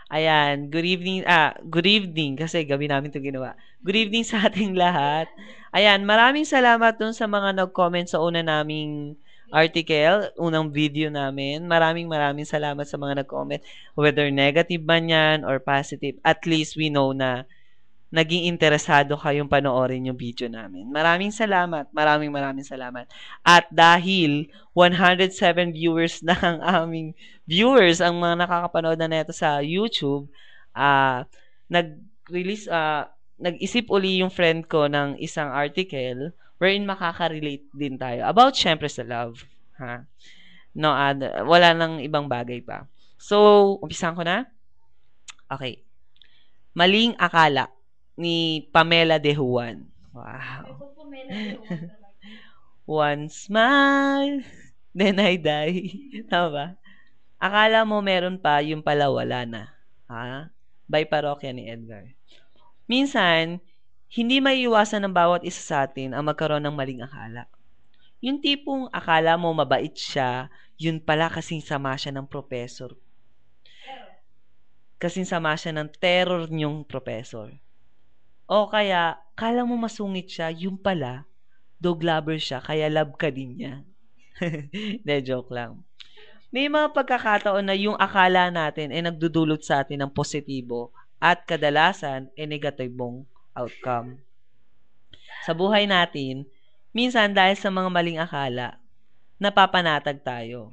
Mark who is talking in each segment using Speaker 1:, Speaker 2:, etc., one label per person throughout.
Speaker 1: Ayan, good evening kasi gabi namin 'to ginawa. Good evening sa ating lahat. Ayan, maraming salamat dun sa mga nag-comment sa una naming article, unang video namin. Maraming salamat sa mga nag-comment. Whether negative man yan or positive, at least we know na naging interesado kayong panoorin yung video namin. Maraming salamat. At dahil 107 viewers na ang aming viewers, ang mga nakakapanood na neto sa YouTube, nag-release, nag-isip uli yung friend ko ng isang article wherein makaka-relate din tayo about syempre sa love. Ha? No, wala nang ibang bagay pa. So, umpisan ko na? Okay. Maling akala ni Pamela De Juan. Wow. One smile, then I die. Tama ba? Akala mo meron pa, yung pala wala na. Ha? By Parokya ni Edgar. Minsan, hindi maiiwasan ng bawat isa sa atin ang magkaroon ng maling akala. Yung tipong akala mo mabait siya, yun pala kasing sama siya ng professor. Kasing sama siya ng terror niyong professor. O kaya, kala mo masungit siya, yung pala, dog lover siya, kaya love ka din niya. De, joke lang. May mga pagkakataon na yung akala natin ay nagdudulot sa atin ng positibo at kadalasan ay negatibong outcome. Sa buhay natin, minsan dahil sa mga maling akala, napapanatag tayo.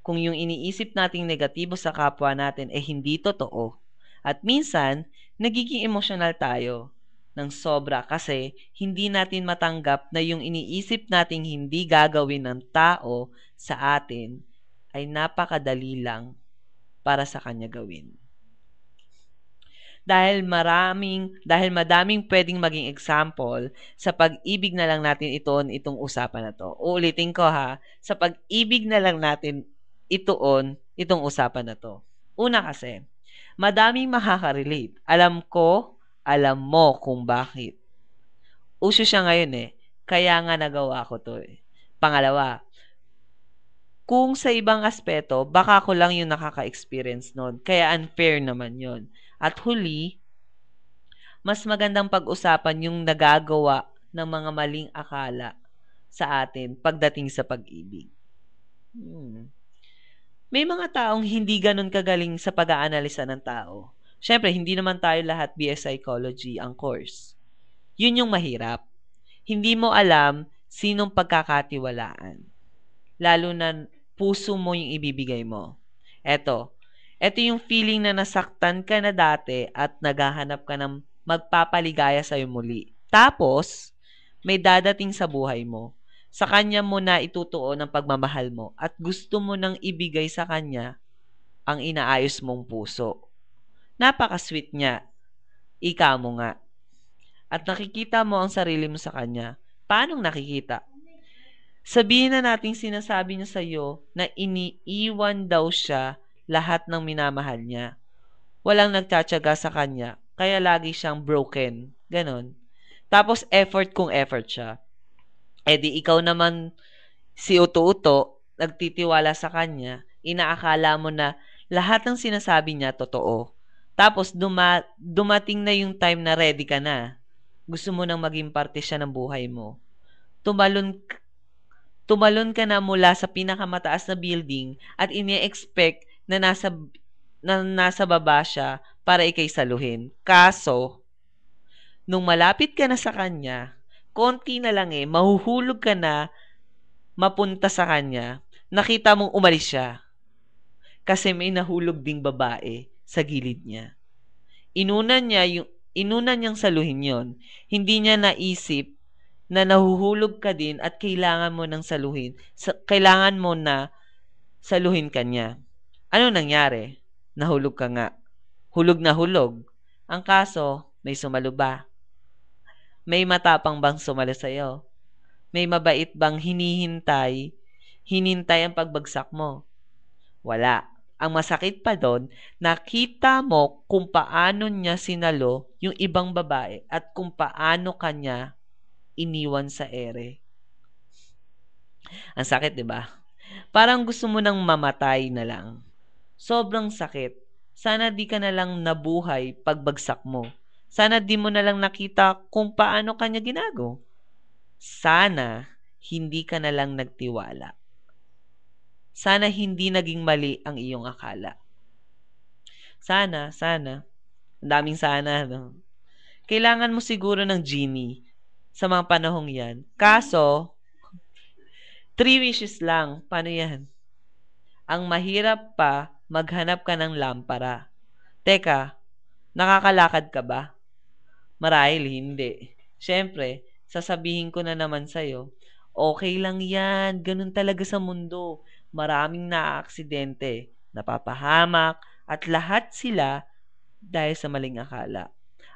Speaker 1: Kung yung iniisip nating negatibo sa kapwa natin ay hindi totoo. At minsan, nagiging emosyonal tayo ng sobra kasi hindi natin matanggap na yung iniisip nating hindi gagawin ng tao sa atin ay napakadali lang para sa kanya gawin. Dahil madaming pwedeng maging example, sa pag-ibig na lang natin itong usapan na to. Uulitin ko ha, sa pag-ibig na lang natin itong usapan na to. Una kasi, madaming makaka-relate. Alam ko, alam mo kung bakit. Uso siya ngayon eh. Kaya nga nagawa ko to eh. Pangalawa, kung sa ibang aspeto, baka ko lang yung nakaka-experience nun. Kaya unfair naman yun. At huli, mas magandang pag-usapan yung nagagawa ng mga maling akala sa atin pagdating sa pag-ibig. May mga taong hindi ganun kagaling sa pag-aanalisa ng tao. Siyempre, hindi naman tayo lahat BS Psychology ang course. Yun yung mahirap. Hindi mo alam sinong pagkakatiwalaan. Lalo na puso mo yung ibibigay mo. Ito yung feeling na nasaktan ka na dati at naghahanap ka ng magpapaligaya sa'yo muli. Tapos, may dadating sa buhay mo. Sa kanya mo na itutuon ang pagmamahal mo at gusto mo nang ibigay sa kanya ang inaayos mong puso. Napaka-sweet niya. Ika mo nga. At nakikita mo ang sarili mo sa kanya. Paanong nakikita? Sabihin na nating sinasabi niya sa iyo na iniiwan daw siya lahat ng minamahal niya. Walang nagtsatsaga sa kanya, kaya lagi siyang broken. Ganon. Tapos effort kung effort siya. E di ikaw naman si Uto-Uto, nagtitiwala sa kanya, inaakala mo na lahat ng sinasabi niya totoo. Tapos dumating na yung time na ready ka na. Gusto mo nang maging parte siya ng buhay mo. Tumalon ka na mula sa pinakamataas na building at ini-expect na nasa baba siya para ikay saluhin. Kaso, nung malapit ka na sa kanya, konti na lang mahuhulog ka na mapunta sa kanya, nakita mong umalis siya. Kasi may nahulog ding babae sa gilid niya. Inuna niyang saluhin yon. Hindi niya naisip na nahuhulog ka din at kailangan mo nang saluhin. Kailangan mo na saluhin ka niya. Ano nangyari? Nahulog ka nga. Hulog na hulog. Ang kaso, may sumalo ba? May matapang bang sumalo sa'yo? May mabait bang hinintay ang pagbagsak mo? Wala. Ang masakit pa doon, nakita mo kung paano niya sinalo yung ibang babae at kung paano kanya iniwan sa ere. Ang sakit, di ba? Parang gusto mo nang mamatay na lang. Sobrang sakit. Sana di ka na lang nabuhay pagbagsak mo. Sana di mo na lang nakita kung paano kanya ginago. Sana hindi ka na lang nagtiwala. Sana hindi naging mali ang iyong akala. Sana. Ang daming sana, no? Kailangan mo siguro ng genie sa mga panahong yan. Kaso, 3 wishes lang. Paano yan? Ang mahirap pa, maghanap ka ng lampara. Teka, nakakalakad ka ba? Marahil hindi. Siyempre, sasabihin ko na naman sa'yo, okay lang yan, ganun talaga sa mundo. Maraming naaaksidente, napapahamak, at lahat sila dahil sa maling akala.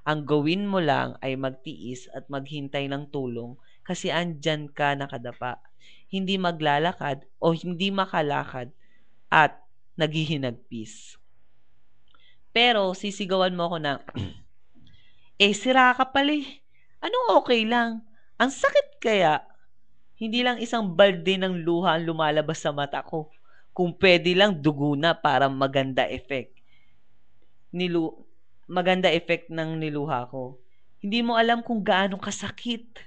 Speaker 1: Ang gawin mo lang ay magtiis at maghintay ng tulong kasi andyan ka nakadapa. Hindi maglalakad o hindi makalakad at naghihinagpis. Pero sisigawan mo ako na, sira ka pala eh. Anong okay lang? Ang sakit kaya. Hindi lang isang balde ng luha ang lumalabas sa mata ko. Kung pwede lang, dugo na para maganda effect. Maganda effect ng niluha ko. Hindi mo alam kung gaano kasakit.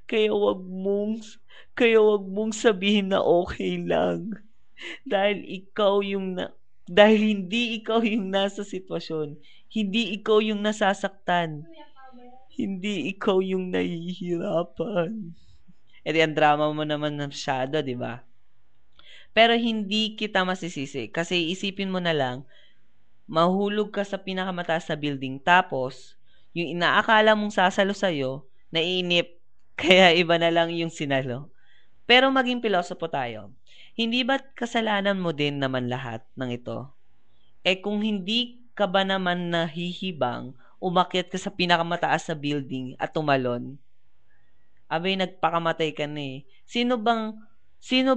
Speaker 1: Kaya wag mong sabihin na okay lang. Dahil dahil hindi ikaw yung nasa sitwasyon. Hindi ikaw yung nasasaktan. Hindi ikaw yung nahihirapan. E di ang drama mo naman masyado, di ba? Pero hindi kita masisisi kasi isipin mo na lang, mahulog ka sa pinakamataas na building tapos yung inaakala mong sasalo sa'yo, naiinip, kaya iba na lang yung sinalo. Pero maging pilosopo tayo. Hindi ba't kasalanan mo din naman lahat ng ito? Kung hindi ka ba naman nahihibang, umakyat ka sa pinakamataas na building at tumalon, abay nagpakamatay ka na eh. Sino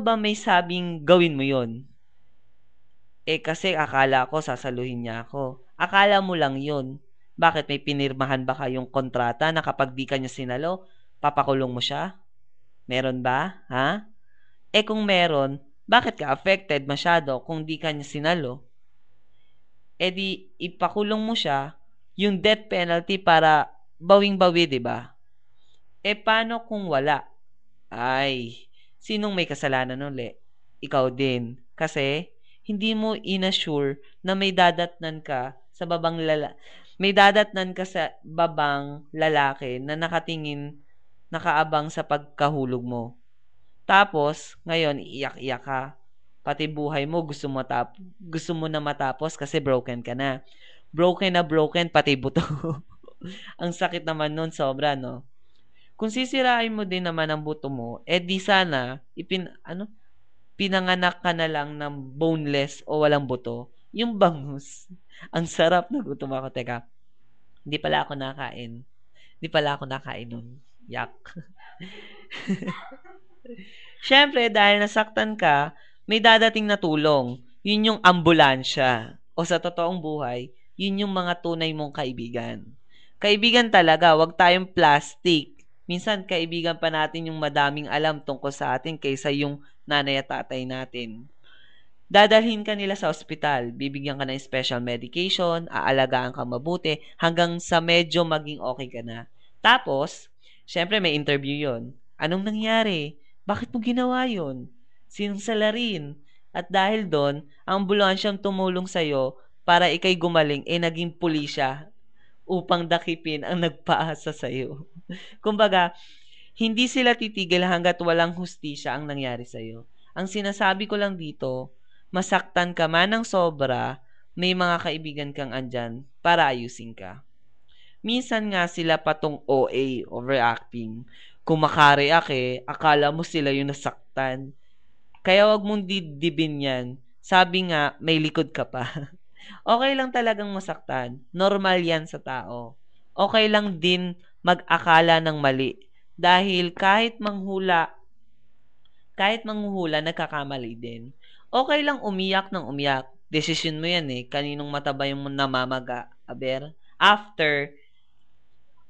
Speaker 1: ba may sabing gawin mo yon? Kasi akala ko sasaluhin niya ako. Akala mo lang yon. Bakit may pinirmahan ba kayong kontrata na kapag di ka niya sinalo, papakulong mo siya? Meron ba? Ha? Kung meron, bakit ka affected masyado kung di ka niya sinalo? Di ipakulong mo siya, yung death penalty para bawing-bawi, di ba? Paano kung wala? Ay, sinong may kasalanan uli? Ikaw din. Kasi, hindi mo inassure na may dadatnan ka sa babang lalaki na nakaabang sa pagkahulog mo. Tapos, ngayon, iiyak-iyak ka. Pati buhay mo, gusto mo na matapos kasi broken ka na. Broken na broken, pati buto. Ang sakit naman nun, sobra, no? Kung sisirain mo din naman ang buto mo, di sana, pinanganak ka na lang ng boneless o walang buto. Yung bangus. Ang sarap, nagutom ako. Teka, hindi pala ako nakain. Hindi pala ako nakain nun. Yak. Siyempre, dahil nasaktan ka, may dadating na tulong. Yun yung ambulansya. O sa totoong buhay, yun yung mga tunay mong kaibigan. Kaibigan talaga, wag tayong plastic. Minsan, kaibigan pa natin yung madaming alam tungkol sa atin kaysa yung nanay at tatay natin. Dadalhin ka nila sa ospital, bibigyan ka ng special medication, aalagaan ka mabuti, hanggang sa medyo maging okay ka na. Tapos, syempre may interview yon. Anong nangyari? Bakit mo ginawa yon? Sinong salarin? At dahil doon, ang ambulansyang tumulong sa'yo para ikay gumaling, naging pulisya upang dakipin ang nagpaasa sa'yo. Kumbaga, hindi sila titigil hanggat walang hustisya ang nangyari sa'yo. Ang sinasabi ko lang dito, masaktan ka man ng sobra, may mga kaibigan kang andyan para ayusin ka. Minsan nga sila patong OA, overacting. Kung makareact akala mo sila yung nasaktan. Kaya wag mong didibin yan. Sabi nga, may likod ka pa. Okay lang talagang masaktan. Normal yan sa tao. Okay lang din mag-akala ng mali. Dahil kahit manghuhula, nagkakamali din. Okay lang umiyak ng umiyak. Desisyon mo yan Kaninong mataba yung namamaga. Aber, after,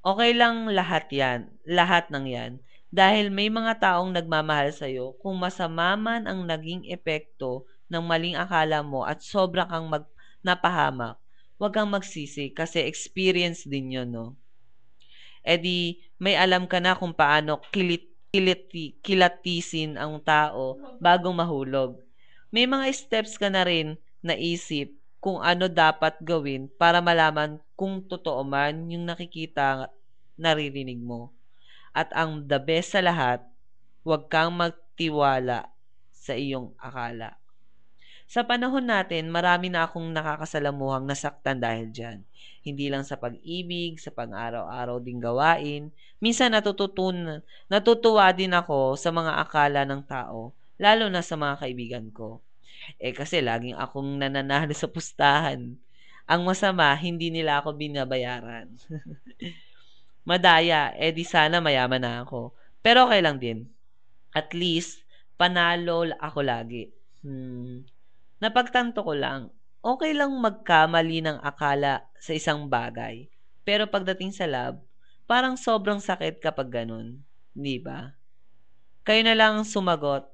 Speaker 1: okay lang lahat yan. Lahat ng yan. Dahil may mga taong nagmamahal sa'yo, kung masama man ang naging epekto ng maling akala mo at sobra kang napahamak, huwag kang magsisi kasi experience din yun, no? Eh di, may alam ka na kung paano kilatisin ang tao bago mahulog. May mga steps ka na rin na isip kung ano dapat gawin para malaman kung totoo man yung nakikita, naririnig mo. At ang the best sa lahat, huwag kang magtiwala sa iyong akala. Sa panahon natin, marami na akong nakakasalamuhang nasaktan dahil dyan. Hindi lang sa pag-ibig, sa pang-araw-araw ding gawain. Minsan natutuwa din ako sa mga akala ng tao, lalo na sa mga kaibigan ko. Kasi laging akong nananalo sa pustahan. Ang masama, hindi nila ako binabayaran. Madaya, di sana mayaman na ako. Pero okay lang din. At least, panalo ako lagi. Napagtanto ko lang, okay lang magkamali ng akala sa isang bagay. Pero pagdating sa lab, parang sobrang sakit kapag ganun. Di ba? Kayo na lang sumagot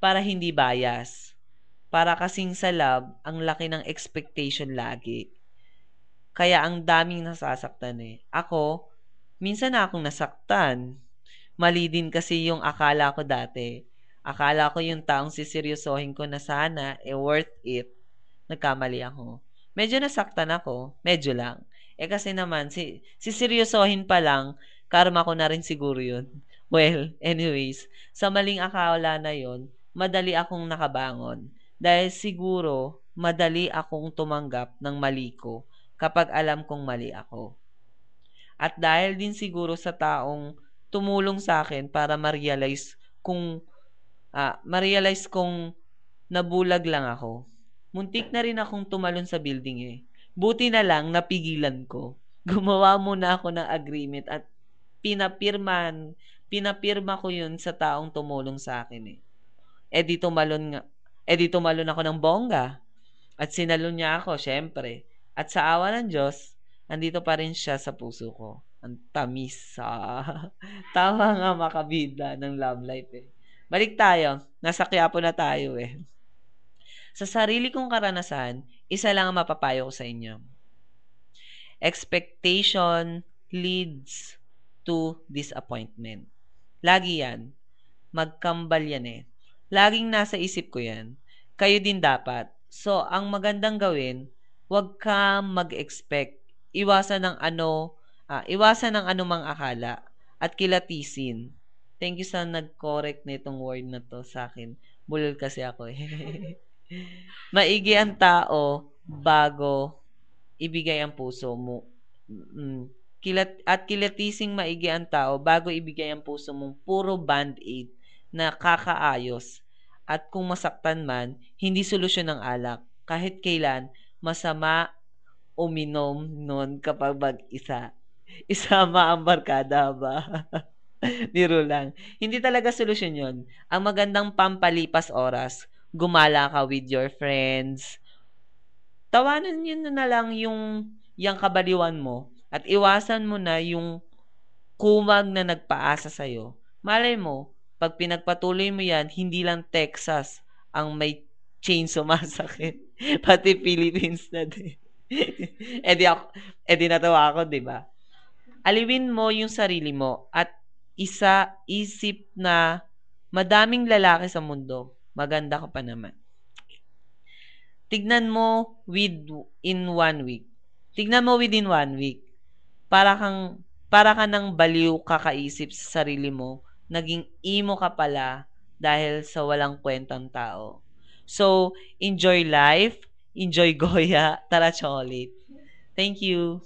Speaker 1: para hindi bias. Para kasing sa lab, ang laki ng expectation lagi. Kaya ang daming nasasaktan eh. Ako, minsan na akong nasaktan. Mali din kasi yung akala ko dati. Akala ko yung taong siseryosohin ko na sana, worth it. Nagkamali ako. Medyo nasaktan ako. Medyo lang. Kasi naman, siseryosohin pa lang, karma ko na rin siguro yun. Well, anyways, sa maling akala na yon, madali akong nakabangon. Dahil siguro, madali akong tumanggap ng mali ko kapag alam kong mali ako. At dahil din siguro sa taong tumulong sa akin para ma-realize kong nabulag lang ako. Muntik na rin akong tumalon sa building eh. Buti na lang napigilan ko. Gumawa muna ako ng agreement at pinapirma ko yun sa taong tumulong sa akin eh. Di tumalon ako ng bongga. At sinalon niya ako, syempre. At sa awa ng Diyos, andito pa rin siya sa puso ko. Ang tamis. Tama nga makabida ng love life eh. Balik tayo. Nasa Quiapo na tayo eh. Sa sarili kong karanasan, isa lang ang mapapayo ko sa inyo. Expectation leads to disappointment. Lagi yan. Magkambal yan eh. Laging nasa isip ko yan. Kayo din dapat. So, ang magandang gawin, huwag ka mag-expect. Iwasan ng anumang akala at kilatisin. Thank you sa nag-correct nitong word na to sa akin. Bulol kasi ako eh. Maigi ang tao bago ibigay ang puso mo. Kilatising maigi ang tao bago ibigay ang puso mong puro band-aid na kakaayos. At kung masaktan man, hindi solusyon ng alak. Kahit kailan, masama uminom nun kapag mag-isa. Isama ang barkada ba? Biro lang. Hindi talaga solusyon yon. Ang magandang pampalipas oras, gumala ka with your friends. Tawanan nyo na lang yung kabaliwan mo at iwasan mo na yung kumag na nagpaasa sa'yo. Malay mo, pag pinagpatuloy mo yan, hindi lang Texas ang may chain sumasakit. Pati Philippines na din. Di natawa ako, di ba? Aliwin mo yung sarili mo at isip na madaming lalaki sa mundo. Maganda ka pa naman. Tignan mo within 1 week. Para ka nang baliw kakaisip sa sarili mo, naging emo ka pala dahil sa walang kwentang tao. So, enjoy life, enjoy Goya, tara chocolate. Thank you.